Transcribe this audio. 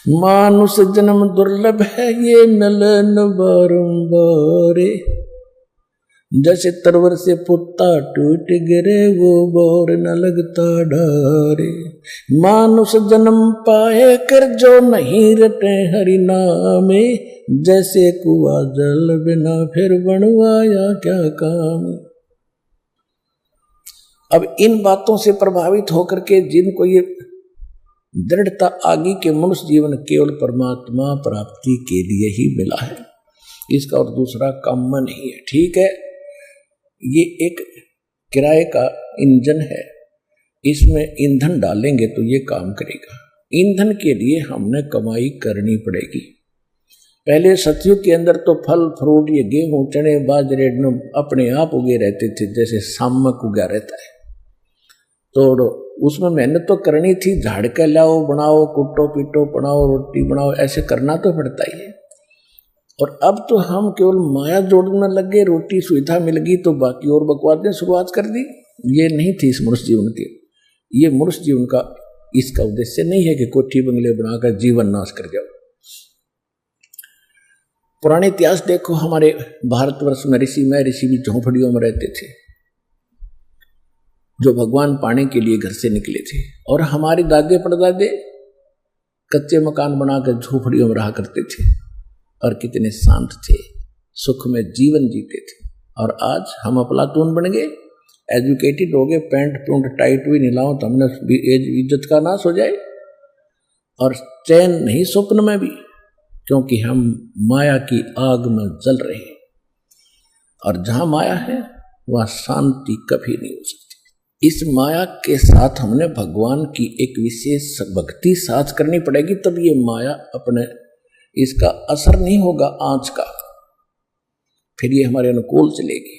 मानुष जन्म दुर्लभ है ये मिलन बारंबार, जैसे तरवर से पुत्ता टूट गिरे वो बोर न लगता डारे। मानुष जन्म पाए कर जो नहीं रटे हरि नामे, जैसे कुआ जल बिना फिर बनवाया क्या काम। अब इन बातों से प्रभावित होकर के जिनको ये दृढ़ता आगे के मनुष्य जीवन केवल परमात्मा प्राप्ति के लिए ही मिला है, इसका और दूसरा काम नहीं है। ठीक है, ये एक किराए का इंजन है, इसमें ईंधन डालेंगे तो ये काम करेगा। ईंधन के लिए हमने कमाई करनी पड़ेगी। पहले सतयुग के अंदर तो फल फ्रूट ये गेहूं चने बाजरे अपने आप उगे रहते थे, जैसे सामक उगा रहता है, तो उसमें मेहनत तो करनी थी। झाड़ के लाओ बनाओ, कुटो पीटो बनाओ, रोटी बनाओ, ऐसे करना तो पड़ता ही है। और अब तो हम केवल माया जोड़ने लगे, रोटी सुविधा मिल गई तो बाकी और बकवासें शुरुआत कर दी। ये नहीं थी इस मनुष्य जीवन के। ये मनुष्य जीवन का इसका उद्देश्य नहीं है कि कोठी बंगले बनाकर जीवन नाश कर जाओ। पुराने इतिहास देखो, हमारे भारतवर्ष में ऋषि भी झोंपड़ियों में रहते थे, जो भगवान पाने के लिए घर से निकले थे। और हमारे दादे परदादे कच्चे मकान बनाकर झोपड़ियों में रहा करते थे और कितने शांत थे, सुख में जीवन जीते थे। और आज हम अफलातून बन गए, एजुकेटेड हो गए, पैंट पूंट टाइट हुई नीलाओ तो हमने इज्जत का नाश हो जाए, और चैन नहीं स्वप्न में भी, क्योंकि हम माया की आग में जल रहे हैं। और जहां माया है वहां शांति कभी नहीं हो सकती। इस माया के साथ हमने भगवान की एक विशेष भक्ति साथ करनी पड़ेगी, तब ये माया अपने इसका असर नहीं होगा आंच का, फिर ये हमारे अनुकूल चलेगी।